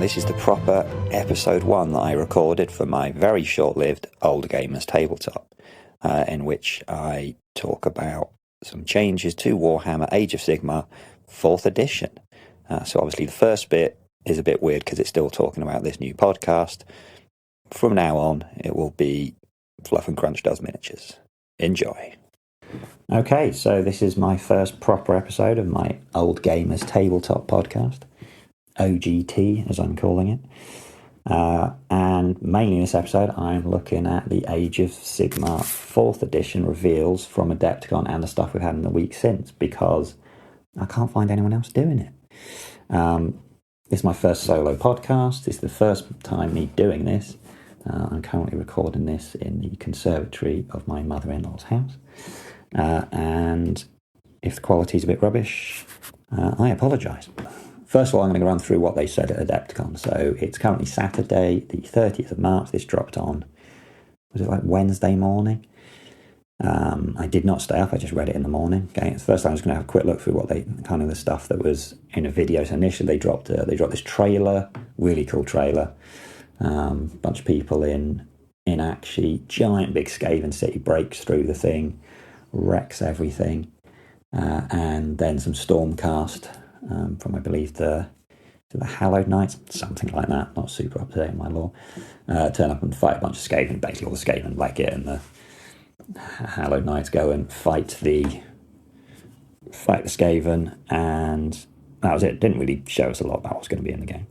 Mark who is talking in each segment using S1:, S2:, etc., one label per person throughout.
S1: this is the proper episode 1 that I recorded for my very short-lived Old Gamers Tabletop, in which I talk about some changes to Warhammer Age of Sigmar 4th edition. So obviously the first bit is a bit weird because it's still talking about this new podcast. From now on, it will be Fluff and Crunch Does Miniatures. Enjoy. Okay, so this is my first proper episode of my Old Gamers Tabletop podcast. OGT, as I'm calling it. And mainly in this episode, I'm looking at the Age of Sigmar 4th edition reveals from Adepticon and the stuff we've had in the week since, because I can't find anyone else doing it. This is my first solo podcast. It's the first time me doing this. I'm currently recording this in the conservatory of my mother-in-law's house. And if the quality's a bit rubbish, I apologise. First of all, I'm going to run through what they said at Adepticon. So it's currently Saturday, the 30th of March. This dropped on, was it like Wednesday morning? I did not stay up. I just read it in the morning. Okay, it's the first time I was going to have a quick look through what they kind of the stuff that was in a video. So initially they dropped this trailer, really cool trailer. Bunch of people in actually giant big Skaven city breaks through the thing, wrecks everything, and then some Stormcast. From I believe the Hallowed Knights, something like that, not super up to date in my lore, turn up and fight a bunch of Skaven. Basically all the Skaven like it, and the Hallowed Knights go and fight the Skaven, and that was it. Didn't really show us a lot about what's going to be in the game.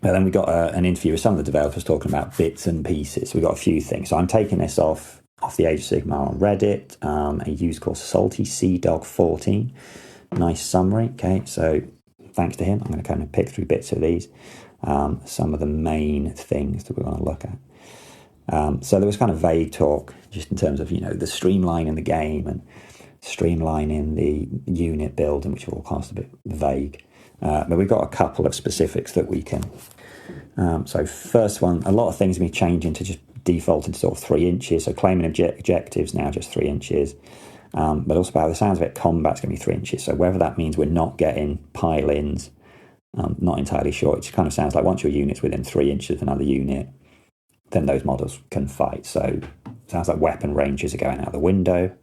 S1: But then we got an interview with some of the developers talking about bits and pieces. We got a few things. So I'm taking this off the Age of Sigmar on Reddit, a user called Salty Sea Dog 14. Nice summary. Okay, so thanks to him, I'm going to kind of pick through bits of these, some of the main things that we're going to look at. So there was kind of vague talk just in terms of, the streamlining the game and streamlining the unit building, which all cost a bit vague. But we've got a couple of specifics that we can. So first one, a lot of things will be changing to just default into sort of 3 inches. So claiming objectives now just 3 inches. But also by the sounds of it, combat's going to be 3 inches. So whether that means we're not getting pile-ins, not entirely sure. It kind of sounds like once your unit's within 3 inches of another unit, then those models can fight. So it sounds like weapon ranges are going out the window.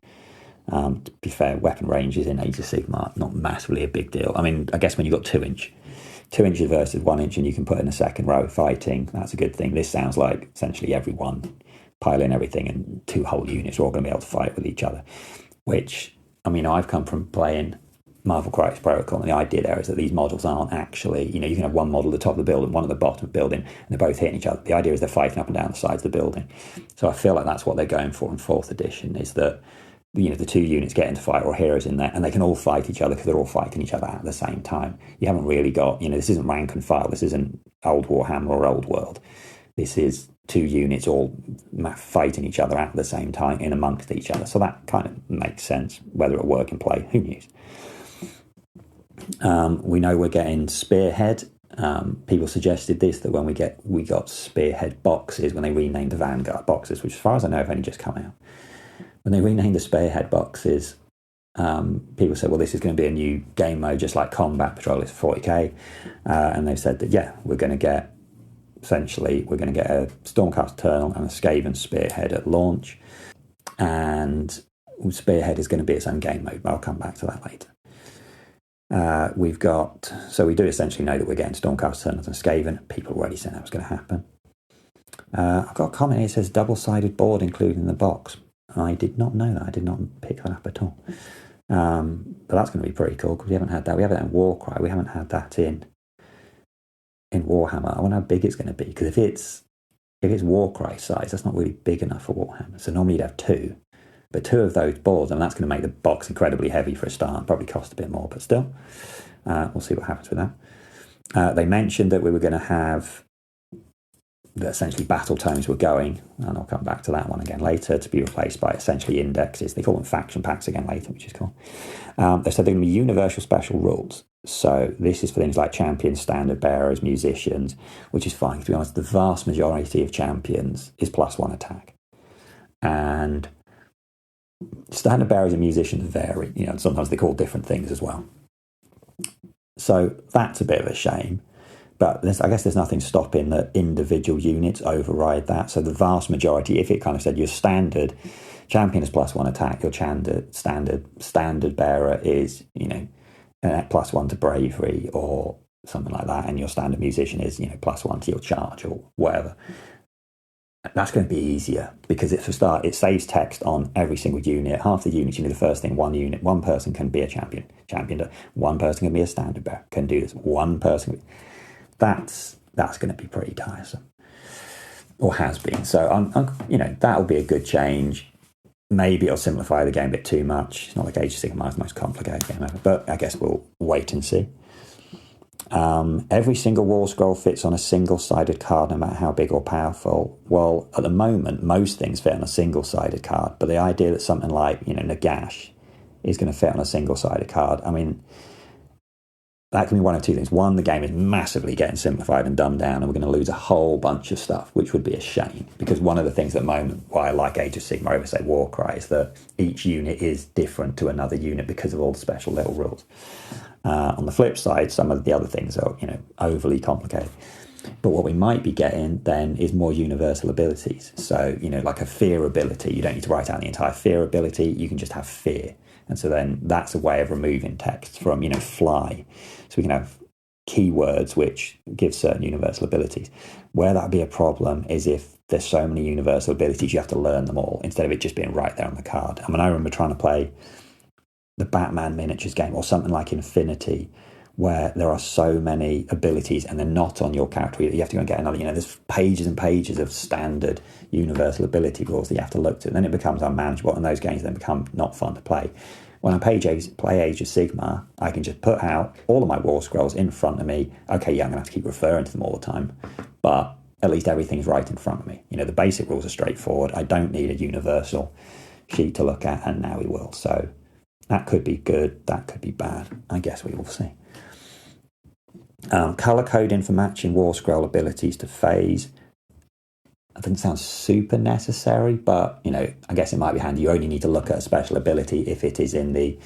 S1: To be fair, weapon ranges in Age of Sigmar, not massively a big deal. I mean, I guess when you've got 2 inches versus 1 inch and you can put in a second row fighting, that's a good thing. This sounds like essentially everyone pile in everything and 2 whole units are all going to be able to fight with each other. Which, I've come from playing Marvel Crisis Protocol, and the idea there is that these models aren't actually, you can have one model at the top of the building, one at the bottom of the building, and they're both hitting each other. The idea is they're fighting up and down the sides of the building. So I feel like that's what they're going for in 4th edition, is that, the 2 units get into fight, or heroes in there, and they can all fight each other because they're all fighting each other at the same time. You haven't really got, this isn't rank and file, this isn't old Warhammer or old world. This is 2 units all fighting each other at the same time in amongst each other. So that kind of makes sense. Whether it'll work in play, who knows? We know we're getting Spearhead. People suggested this, that when we got Spearhead boxes, when they renamed the Vanguard boxes, which as far as I know have only just come out. When they renamed the Spearhead boxes, people said, well, this is going to be a new game mode, just like Combat Patrol is 40k. And they've said that, we're going to get a Stormcast Eternal and a Skaven Spearhead at launch. And Spearhead is going to be its own game mode, but I'll come back to that later. We do essentially know that we're getting Stormcast Eternals and Skaven. People already said that was going to happen. I've got a comment here that says double-sided board included in the box. I did not know that. I did not pick that up at all. But that's going to be pretty cool because we haven't had that. We have it in Warcry. We haven't had that in Warhammer. I wonder how big it's going to be, because if it's Warcry size, that's not really big enough for Warhammer. So normally you'd have 2, but 2 of those boards, and that's going to make the box incredibly heavy for a start. Probably cost a bit more, but still, we'll see what happens with that. They mentioned that we were going to have that essentially battle tomes were going, and I'll come back to that one again later, to be replaced by essentially indexes. They call them faction packs again later, which is cool. They said they're going to be universal special rules. So this is for things like champions, standard bearers, musicians, which is fine. To be honest, the vast majority of champions is +1 attack. And standard bearers and musicians vary. Sometimes they call different things as well. So that's a bit of a shame. But I guess there's nothing stopping that individual units override that. So the vast majority, if it kind of said your standard champion is +1 attack, your standard bearer is, +1 to bravery or something like that, and your standard musician is, +1 to your charge or whatever. That's going to be easier because for start, it saves text on every single unit. Half the units, the first thing, one person can be a champion, one person can be a standard bearer, can do this, one person. That's going to be pretty tiresome, or has been. So that'll be a good change. Maybe it'll simplify the game a bit too much. It's not like Age of Sigmar is the most complicated game ever, but I guess we'll wait and see. Every single war scroll fits on a single-sided card, no matter how big or powerful. Well, at the moment, most things fit on a single-sided card, but the idea that something like Nagash is going to fit on a single-sided card, I mean, that can be one of two things. One, the game is massively getting simplified and dumbed down, and we're going to lose a whole bunch of stuff, which would be a shame. Because one of the things at the moment, why I like Age of Sigmar over, say, Warcry, is that each unit is different to another unit because of all the special little rules. On the flip side, some of the other things are, overly complicated. But what we might be getting then is more universal abilities. So, like a fear ability, you don't need to write out the entire fear ability, you can just have fear. And so then that's a way of removing text from, fly. So we can have keywords which give certain universal abilities. Where that would be a problem is if there's so many universal abilities, you have to learn them all instead of it just being right there on the card. I mean, I remember trying to play the Batman miniatures game or something like Infinity, where there are so many abilities and they're not on your character. You have to go and get another, there's pages and pages of standard universal ability rules that you have to look to. And then it becomes unmanageable, and those games then become not fun to play. When I play Age of Sigmar, I can just put out all of my war scrolls in front of me. Okay, yeah, I'm going to have to keep referring to them all the time, but at least everything's right in front of me. The basic rules are straightforward. I don't need a universal sheet to look at, and now we will. So that could be good, that could be bad. I guess we will see. Color coding for matching war scroll abilities to phase. That doesn't sound super necessary, but I guess it might be handy. You only need to look at a special ability if it is in the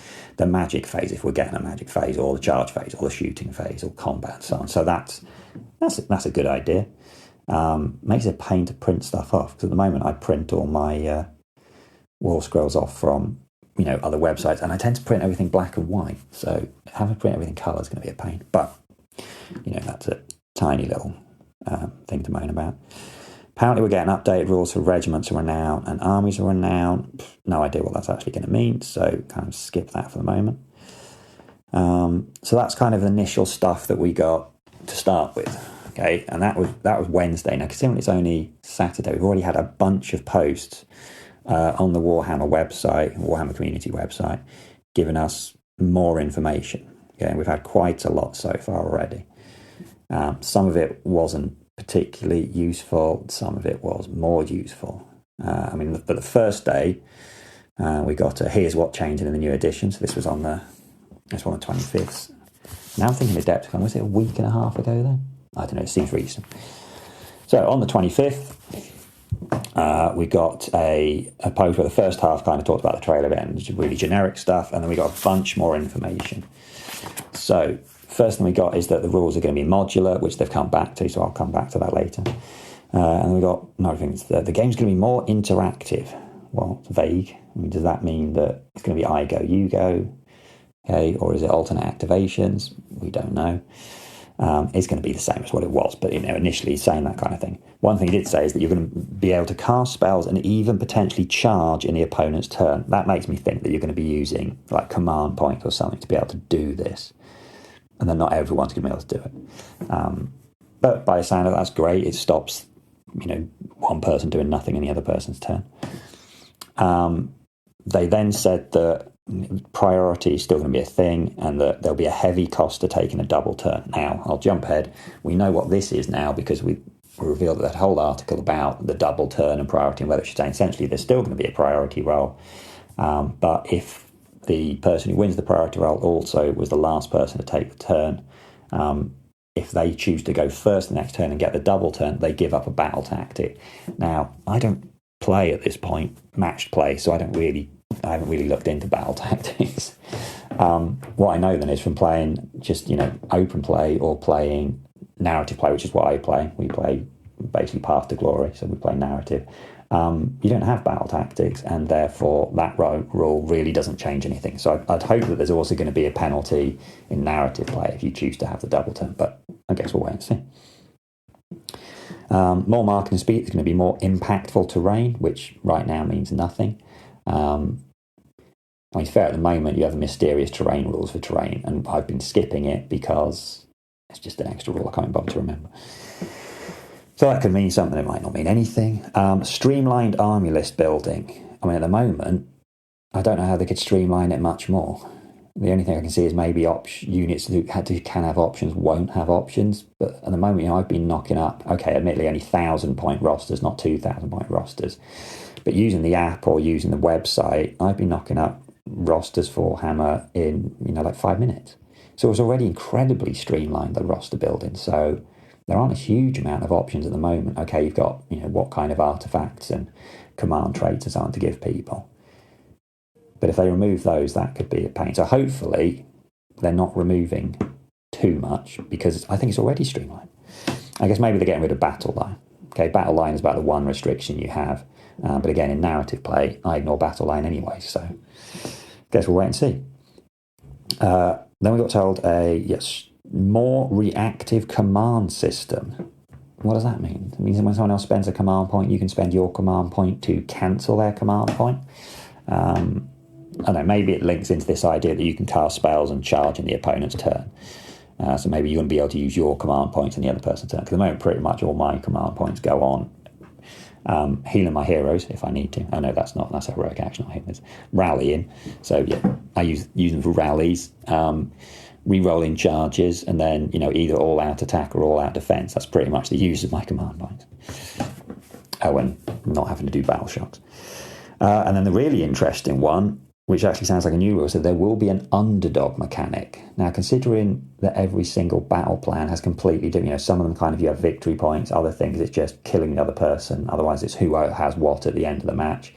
S1: magic phase, if we're getting a magic phase, or the charge phase, or the shooting phase, or combat, and so on. So that's a good idea. Makes it a pain to print stuff off, because at the moment I print all my war scrolls off from other websites, and I tend to print everything black and white. So having to print everything colour is going to be a pain, but that's a tiny little thing to moan about. Apparently we're getting updated rules for regiments of renown and armies of renown. No idea what that's actually going to mean, so kind of skip that for the moment. So that's kind of the initial stuff that we got to start with. Okay, and that was Wednesday. Now, considering it's only Saturday, we've already had a bunch of posts on the Warhammer website, Warhammer community website, giving us more information. Okay, we've had quite a lot so far already. Some of it wasn't particularly useful, some of it was more useful. But the first day, we got here's what changed in the new edition. So this was on the 25th. Now I'm thinking Adepticon, was it a week and a half ago then? I don't know, it seems recent. So on the 25th, we got a post where the first half kind of talked about the trail event, which is really generic stuff, and then we got a bunch more information. So first thing we got is that the rules are going to be modular, which they've come back to, so I'll come back to that later. And we got another thing, the game's going to be more interactive. Well, it's vague. Does that mean that it's going to be I go, you go? Okay, or is it alternate activations? We don't know. It's going to be the same as what it was, but initially saying that kind of thing. One thing he did say is that you're going to be able to cast spells and even potentially charge in the opponent's turn. That makes me think that you're going to be using like command point or something to be able to do this, and then not everyone's going to be able to do it. But by the sound of it, that's great. It stops one person doing nothing in the other person's turn. They then said that priority is still going to be a thing, and that there'll be a heavy cost to taking a double turn. Now, I'll jump ahead. We know what this is now because we revealed that whole article about the double turn and priority and whether it should say essentially there's still going to be a priority roll. But if the person who wins the priority roll also was the last person to take the turn, if they choose to go first the next turn and get the double turn, they give up a battle tactic. Now, I don't play at this point, matched play, so I haven't really looked into battle tactics. What I know then is from playing just, open play or playing narrative play, which is what I play. We play basically Path to Glory, so we play narrative. You don't have battle tactics, and therefore that rule really doesn't change anything. So I'd hope that there's also going to be a penalty in narrative play if you choose to have the double turn, but I guess we'll wait and see. More marking speed, there's going to be more impactful terrain, which right now means nothing. I mean, fair at the moment, you have mysterious terrain rules for terrain, and I've been skipping it because it's just an extra rule I can't bother to remember. So that could mean something, it might not mean anything. Streamlined army list building. I mean, at the moment, I don't know how they could streamline it much more. The only thing I can see is maybe units who can have options won't have options. But at the moment, I've been knocking up, okay, admittedly only 1,000-point rosters, not 2,000-point rosters. But using the app or using the website, I've been knocking up rosters for Warhammer in, like 5 minutes. So it's already incredibly streamlined, the roster building. So there aren't a huge amount of options at the moment. Okay, you've got, what kind of artifacts and command traits and so on to give people. But if they remove those, that could be a pain. So hopefully they're not removing too much, because I think it's already streamlined. I guess maybe they're getting rid of battle line. Okay, battle line is about the one restriction you have. But again, in narrative play, I ignore battle line anyway. So I guess we'll wait and see. Then we got told more reactive command system. What does that mean? It means when someone else spends a command point, you can spend your command point to cancel their command point. I don't know, maybe it links into this idea that you can cast spells and charge in the opponent's turn. So maybe you wouldn't be able to use your command points in the other person's turn. Because at the moment, pretty much all my command points go on healing my heroes if I need to. Oh no, that's a heroic action, not healing. It's rallying. So yeah, I use them for rallies, re-rolling charges, and then either all-out attack or all-out defense. That's pretty much the use of my command points. Oh, and not having to do battle shocks. And then the really interesting one, which actually sounds like a new rule, so there will be an underdog mechanic. Now, considering that every single battle plan has completely different, some of them kind of you have victory points, other things it's just killing the other person, otherwise it's who has what at the end of the match.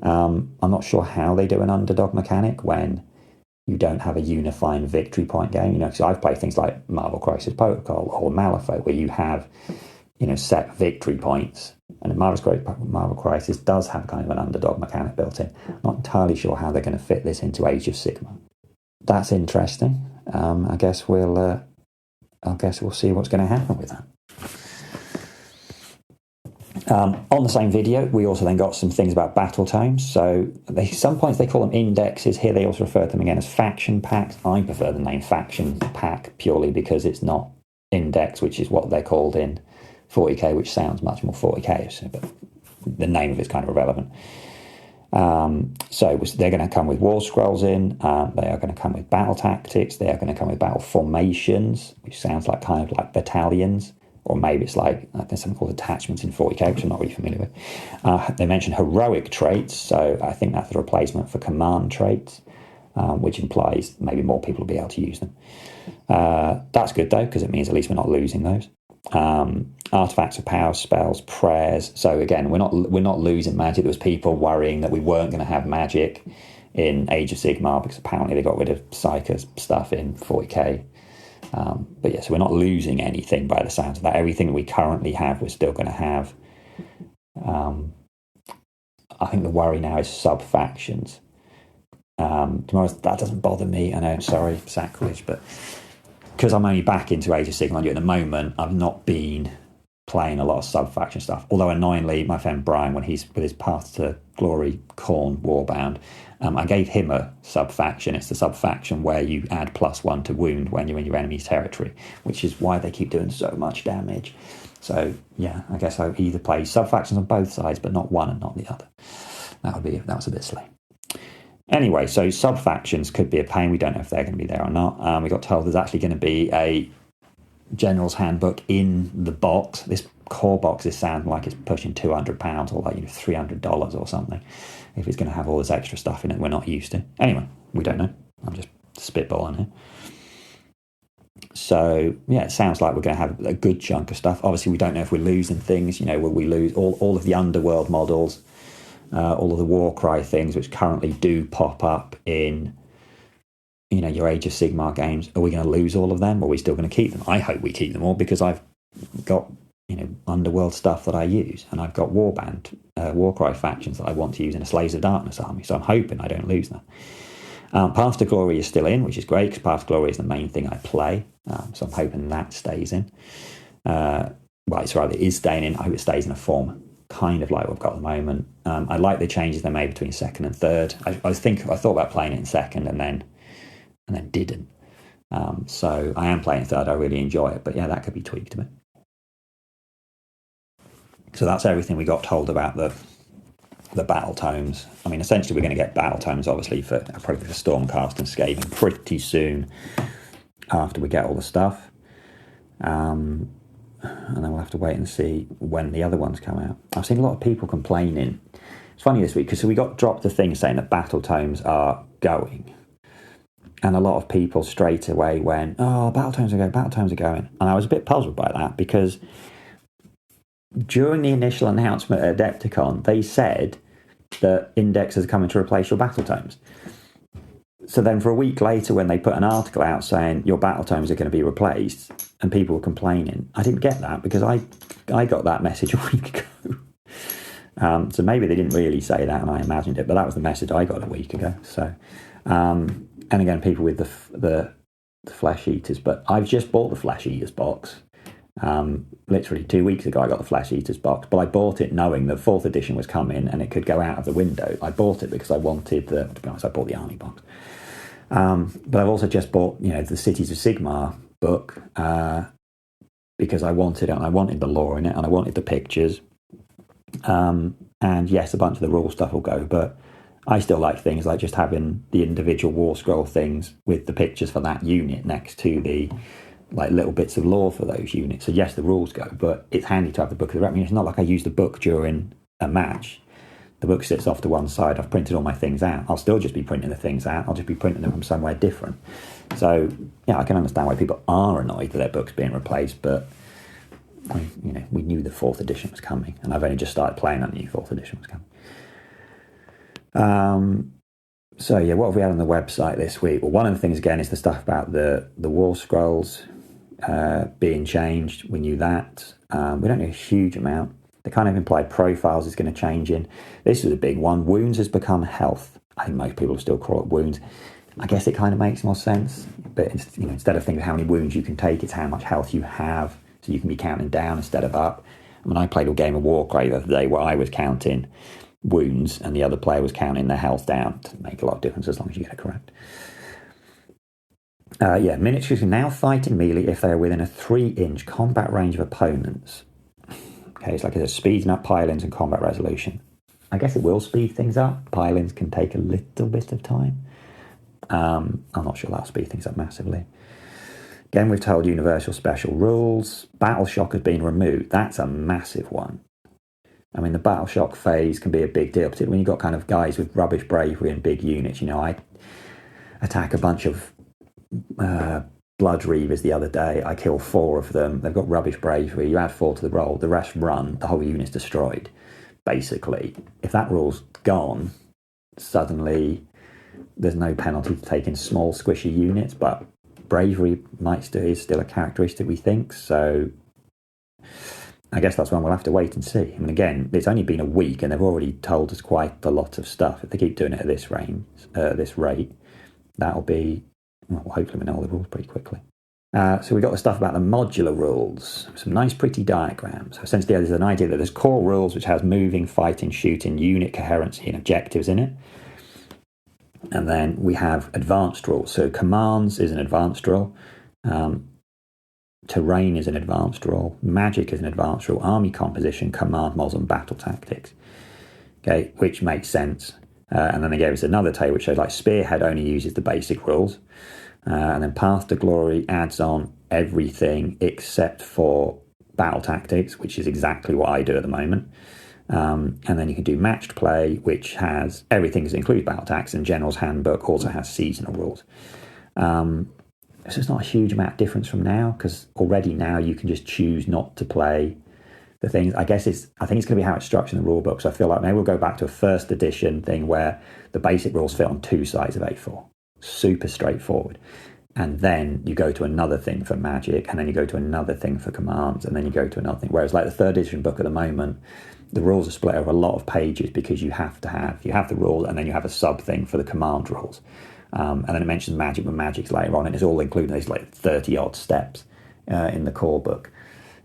S1: I'm not sure how they do an underdog mechanic when you don't have a unifying victory point game. Because I've played things like Marvel Crisis Protocol or Malifaux, where you have set victory points. And Marvel Crisis does have kind of an underdog mechanic built in. I'm not entirely sure how they're going to fit this into Age of Sigmar. That's interesting. I guess we'll see what's going to happen with that. On the same video, we also then got some things about battle tomes. So some points they call them indexes. Here they also refer to them again as faction packs. I prefer the name faction pack purely because it's not index, which is what they're called in 40k, which sounds much more 40k, but the name of it's kind of irrelevant. So they're going to come with war scrolls in. They are going to come with battle tactics. They are going to come with battle formations, which sounds like kind of like battalions, or maybe it's like there's something called attachments in 40k, which I'm not really familiar with. They mentioned heroic traits, so I think that's the replacement for command traits, which implies maybe more people will be able to use them. That's good though, because it means at least we're not losing those. Artifacts of power, spells, prayers. So again, we're not losing magic. There was people worrying that we weren't going to have magic in Age of Sigmar because apparently they got rid of Psyker stuff in 40k. But yeah, so we're not losing anything by the sounds of that. Everything that we currently have, we're still going to have. I think the worry now is sub-factions. That doesn't bother me. I know, sorry, sacrilege, but because I'm only back into Age of Sigmar at the moment, I've not been playing a lot of sub-faction stuff. Although annoyingly, my friend Brian, when he's with his Path to Glory Khorne Warbound, I gave him a sub-faction. It's the sub-faction where you add +1 to wound when you're in your enemy's territory, which is why they keep doing so much damage. So yeah, I guess I either play sub-factions on both sides, but not one and not the other. That was a bit silly. Anyway, so sub-factions could be a pain. We don't know if they're going to be there or not. We got told there's actually going to be a General's Handbook in the box. This core box is sounding like it's pushing £200 or like $300 or something. If it's going to have all this extra stuff in it we're not used to. Anyway, we don't know. I'm just spitballing here. So, yeah, it sounds like we're going to have a good chunk of stuff. Obviously, we don't know if we're losing things. Will we lose all of the underworld models? All of the Warcry things, which currently do pop up in your Age of Sigmar games, are we going to lose all of them, or are we still going to keep them? I hope we keep them all, because I've got Underworld stuff that I use, and I've got Warband, Warcry factions that I want to use in a Slaves of Darkness army, so I'm hoping I don't lose that. Path to Glory is still in, which is great, because Path to Glory is the main thing I play, so I'm hoping that stays in. Well, it's right, it is staying in. I hope it stays in a form kind of like what I've got at the moment. I like the changes they made between second and third. I thought about playing it in second and then didn't. So I am playing third. I really enjoy it, but yeah, that could be tweaked a bit. So that's everything we got told about the battle tomes. I mean, essentially, we're going to get battle tomes, obviously, probably for Stormcast and Skaven pretty soon after we get all the stuff. And then we'll have to wait and see when the other ones come out. I've seen a lot of people complaining. It's funny this week, because we got dropped a thing saying that battle tomes are going. And a lot of people straight away went, oh, battle tomes are going. And I was a bit puzzled by that, because during the initial announcement at Adepticon, they said that Index is coming to replace your battle tomes. So then for a week later, when they put an article out saying your battle tomes are going to be replaced, and people were complaining, I didn't get that, because I got that message a week ago. So maybe they didn't really say that and I imagined it, but that was the message I got a week ago. So, and again, people with the Flesh Eaters, but I've just bought the Flesh Eaters box. Literally 2 weeks ago I got the Flesh Eaters box, but I bought it knowing that 4th edition was coming and it could go out of the window. I bought it because I wanted to be honest, I bought the army box. But I've also just bought, the Cities of Sigmar book, because I wanted it, and I wanted the lore in it, and I wanted the pictures. And yes, a bunch of the rule stuff will go, but I still like things like just having the individual War Scroll things with the pictures for that unit next to the little bits of lore for those units. So yes, the rules go, but it's handy to have the book of the rep. It's not like I use the book during a match. The book sits off to one side. I've printed all my things out. I'll still just be printing the things out. I'll just be printing them from somewhere different. So, yeah, I can understand why people are annoyed that their book's being replaced, but, we knew the 4th edition was coming, and I've only just started playing on the new 4th edition was coming. So, yeah, what have we had on the website this week? Well, one of the things, again, is the stuff about the War Scrolls being changed. We knew that. We don't know a huge amount. The kind of implied profiles is going to change in. This is a big one. Wounds has become health. I think most people still call it wounds. I guess it kind of makes more sense. But instead of thinking how many wounds you can take, it's how much health you have. So you can be counting down instead of up. I mean, I played a game of Warcry the other day where I was counting wounds and the other player was counting their health down. It doesn't make a lot of difference as long as you get it correct. Miniatures are now fighting melee if they are within a 3-inch combat range of opponents. Okay, it's like it's speeding up pile-ins and combat resolution. I guess it will speed things up. Pile-ins can take a little bit of time. I'm not sure that'll speed things up massively. Again, we've told universal special rules. Battle shock has been removed. That's a massive one. I mean, the battle shock phase can be a big deal, particularly when you've got kind of guys with rubbish bravery and big units. I attack a bunch of Blood Reavers the other day. I kill 4 of them. They've got rubbish bravery. You add 4 to the roll. The rest run. The whole unit's destroyed. Basically, if that rule's gone, suddenly there's no penalty for taking small, squishy units, but bravery is still a characteristic, we think. So I guess that's one we'll have to wait and see. I mean, again, it's only been a week and they've already told us quite a lot of stuff. If they keep doing it at this rate, that'll be... Well, hopefully we know all the rules pretty quickly. So we got the stuff about the modular rules. Some nice pretty diagrams. So essentially there's an idea that there's core rules which has moving, fighting, shooting, unit coherency and objectives in it. And then we have advanced rules. So commands is an advanced rule. Terrain is an advanced rule. Magic is an advanced rule. Army composition, command models and battle tactics. Okay, which makes sense. And then they gave us another table which shows Spearhead only uses the basic rules. And then Path to Glory adds on everything except for battle tactics, which is exactly what I do at the moment. And then you can do matched play, which has everything that includes battle tactics, and General's Handbook also has seasonal rules. So it's not a huge amount of difference from now, because already now you can just choose not to play the things. I think it's going to be how it's structured in the rule book. So I feel like maybe we'll go back to a 1st edition thing where the basic rules fit on 2 sides of A4. super straightforward. And then you go to another thing for magic, and then you go to another thing for commands, and then you go to another thing. Whereas like the third edition book at the moment, the rules are split over a lot of pages because you have the rules, and then you have a sub thing for the command rules. And then it mentions magic and magics later on, and it's all including these like 30 odd steps in the core book.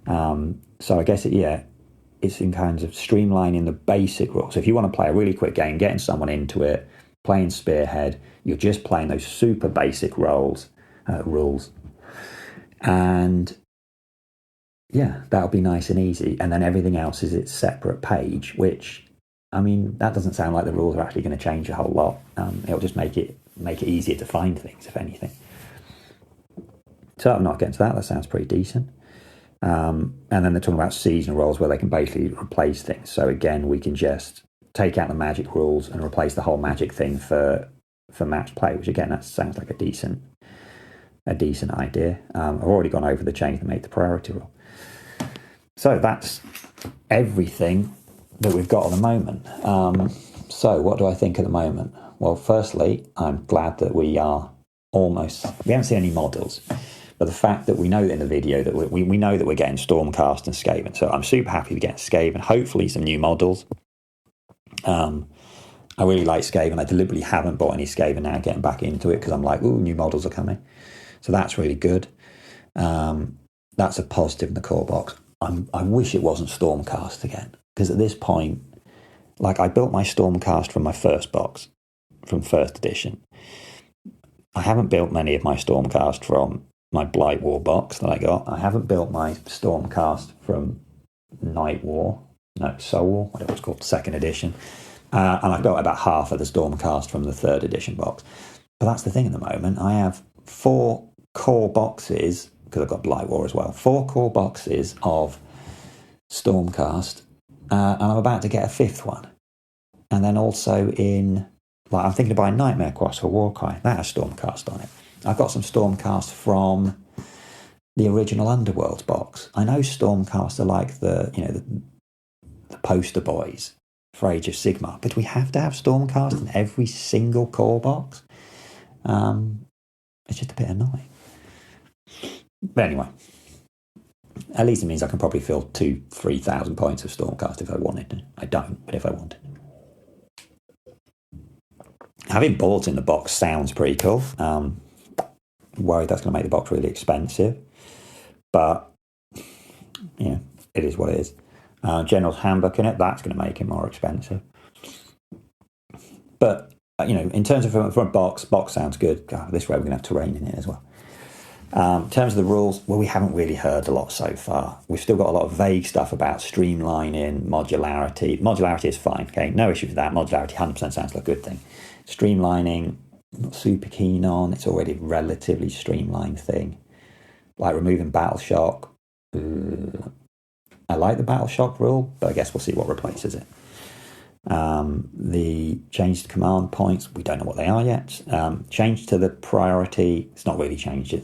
S1: So I guess it's in kinds of streamlining the basic rules. So if you want to play a really quick game, getting someone into it, playing Spearhead, you're just playing those super basic rules, and that'll be nice and easy. And then everything else is its separate page, which, I mean, that doesn't sound like the rules are actually going to change a whole lot. It'll just make it easier to find things, if anything. So I'm not getting to that. That sounds pretty decent. And then they're talking about seasonal roles where they can basically replace things. So again, we can just take out the magic rules and replace the whole magic thing for match play, which again, that sounds like a decent idea. I've already gone over the change that made the priority rule. So that's everything that we've got at the moment. So what do I think at the moment? Well, firstly, I'm glad that we haven't seen any models, but the fact that we know in the video that we know that we're getting Stormcast and Skaven. So I'm super happy to get Skaven, hopefully some new models. I really like Skaven. I deliberately haven't bought any Skaven now, getting back into it because I'm like, ooh, new models are coming. So that's really good. That's a positive in the core box. I wish it wasn't Stormcast again, because at this point, like, I built my Stormcast from my first box, from first edition. I haven't built many of my Stormcast from my Blight War box that I got. I haven't built my Stormcast from Soul War, whatever it's called, second edition. And I've built about half of the Stormcast from the third edition box. But that's the thing at the moment. I have 4 core boxes, because I've got Blight War as well, 4 core boxes of Stormcast, and I'm about to get a 5th one. And then also I'm thinking of buying Nightmare Cross for Warcry. That has Stormcast on it. I've got some Stormcast from the original Underworlds box. I know Stormcast are like the poster boys for Age of Sigmar, but we have to have Stormcast in every single core box. It's just a bit annoying. But anyway, at least it means I can probably fill 2,000-3,000 points of Stormcast if I wanted to. I don't, but if I wanted. Having boards in the box sounds pretty cool. Worried that's going to make the box really expensive, but it is what it is. General's Handbook in it, that's going to make it more expensive. But in terms of from a box sounds good. God, this way we're going to have terrain in it as well. In terms of the rules, well, we haven't really heard a lot so far. We've still got a lot of vague stuff about streamlining, modularity. Modularity is fine, okay? No issue with that. Modularity 100% sounds like a good thing. Streamlining, I'm not super keen on. It's already a relatively streamlined thing. Like removing Battle Shock. I like the Battle Shock rule, but I guess we'll see what replaces it. The change to command points, we don't know what they are yet. Change to the priority, it's not really changed.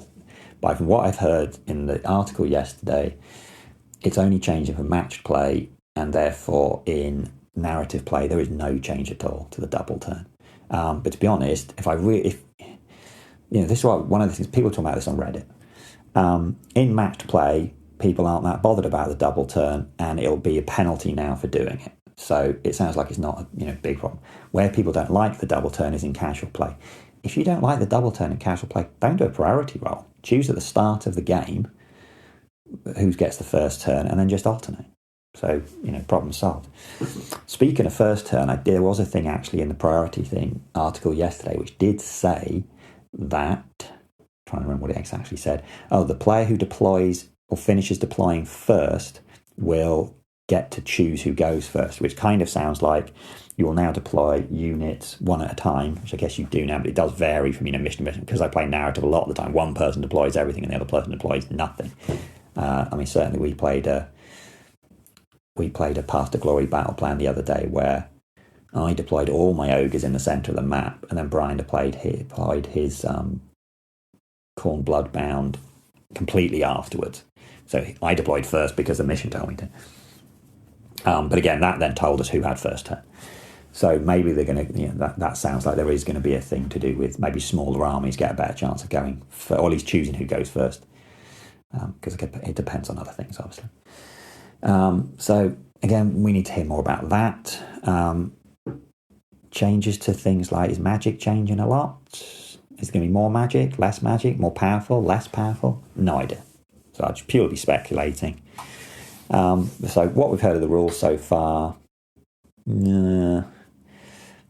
S1: But from what I've heard in the article yesterday, it's only changing for matched play, and therefore in narrative play there is no change at all to the double turn. But to be honest, this is one of the things people talk about this on Reddit. In matched play, people aren't that bothered about the double turn, and it'll be a penalty now for doing it. So it sounds like it's not a big problem. Where people don't like the double turn is in casual play. If you don't like the double turn in casual play, don't do a priority roll. Choose at the start of the game who gets the first turn, and then just alternate. So, problem solved. Speaking of first turn, there was a thing actually in the priority thing article yesterday which did say that, I'm trying to remember what it actually said, the player who deploys or finishes deploying first will get to choose who goes first, which kind of sounds like you will now deploy units one at a time, which I guess you do now, but it does vary from mission to mission. Because I play narrative a lot of the time, one person deploys everything and the other person deploys nothing. Certainly we played a Path to Glory battle plan the other day where I deployed all my ogres in the centre of the map, and then Brian deployed his Khorne Bloodbound completely afterwards. So I deployed first because the mission told me to. But again, that then told us who had first turn. So maybe they're going to, that sounds like there is going to be a thing to do with maybe smaller armies get a better chance of going, or at least choosing who goes first, because it depends on other things, obviously. So again, we need to hear more about that. Changes to things like, is magic changing a lot? Is it going to be more magic, less magic, more powerful, less powerful? No idea. So I'm just purely speculating. So what we've heard of the rules so far,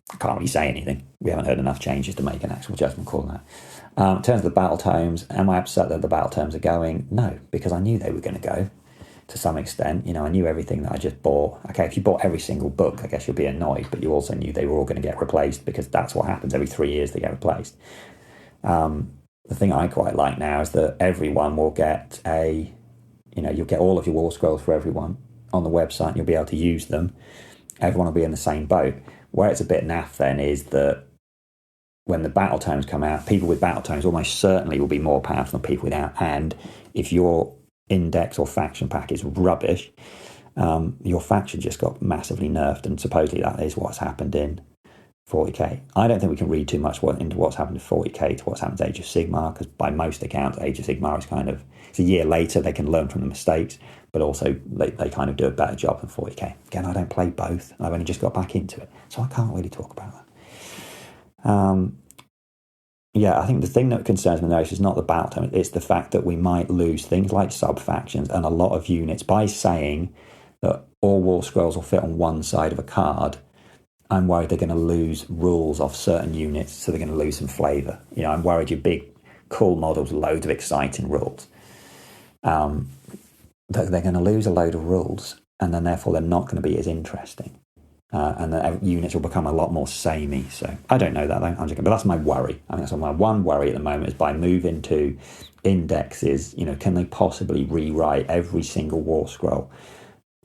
S1: I can't really say anything. We haven't heard enough changes to make an actual judgment call on that. In terms of the battle tomes, am I upset that the battle tomes are going? No, because I knew they were going to go to some extent. I knew everything that I just bought. Okay, if you bought every single book, I guess you'll be annoyed, but you also knew they were all going to get replaced, because that's what happens every 3 years, they get replaced. The thing I quite like now is that everyone will get you'll get all of your War Scrolls for everyone on the website, and you'll be able to use them. Everyone will be in the same boat. Where it's a bit naff then is that when the battle tomes come out, people with battle tomes almost certainly will be more powerful than people without. And if your index or faction pack is rubbish, your faction just got massively nerfed, and supposedly that is what's happened in 40k. I don't think we can read too much into what's happened in 40k to what's happened to Age of Sigmar, because by most accounts, Age of Sigmar is it's a year later, they can learn from the mistakes, but also they kind of do a better job than 40k. Again, I don't play both, and I've only just got back into it, so I can't really talk about that. I think the thing that concerns me most is not the battle tome, it's the fact that we might lose things like sub-factions and a lot of units by saying that all War Scrolls will fit on one side of a card. I'm worried they're going to lose rules off certain units, so they're going to lose some flavour. I'm worried your big, cool models, loads of exciting rules. They're going to lose a load of rules, and then therefore they're not going to be as interesting. And the units will become a lot more samey. So I don't know that, though. But that's my worry. I think that's my one worry at the moment, is by moving to indexes, can they possibly rewrite every single War Scroll?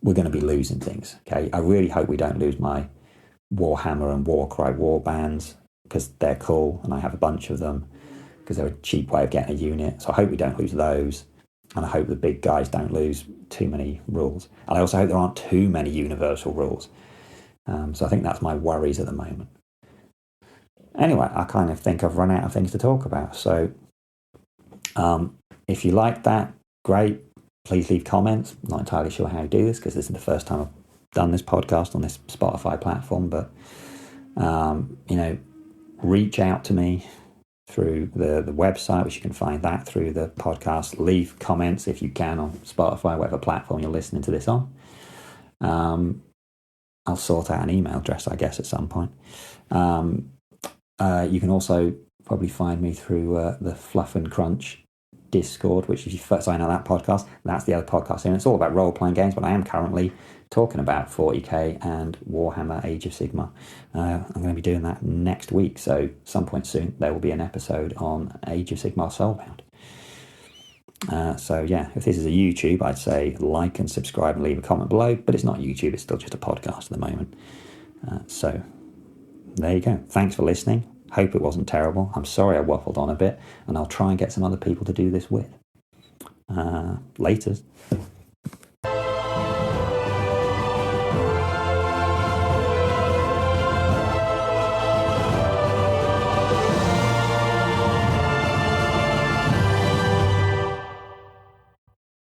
S1: We're going to be losing things, okay? I really hope we don't lose my Warhammer and Warcry war bands, because they're cool and I have a bunch of them, because they're a cheap way of getting a unit. So I hope we don't lose those, and I hope the big guys don't lose too many rules. And I also hope there aren't too many universal rules. So I think that's my worries at the moment. Anyway, I kind of think I've run out of things to talk about. So if you like that, great. Please leave comments. I'm not entirely sure how to do this, because this is the first time I've done this podcast on this Spotify platform, but reach out to me through the website, which you can find that through the podcast. Leave comments if you can on Spotify, whatever platform you're listening to this on. I'll sort out an email address, I guess, at some point. You can also probably find me through the Fluff and Crunch Discord, which if you first sign out that podcast, that's the other podcast, and it's all about role-playing games, but I am currently talking about 40k and Warhammer Age of Sigmar. I'm going to be doing that next week, so some point soon there will be an episode on Age of Sigmar Soulbound. If this is a YouTube, I'd say like and subscribe and leave a comment below, but it's not YouTube, it's still just a podcast at the moment. So there you go. Thanks for listening. Hope it wasn't terrible. I'm sorry I waffled on a bit, and I'll try and get some other people to do this with. Laters.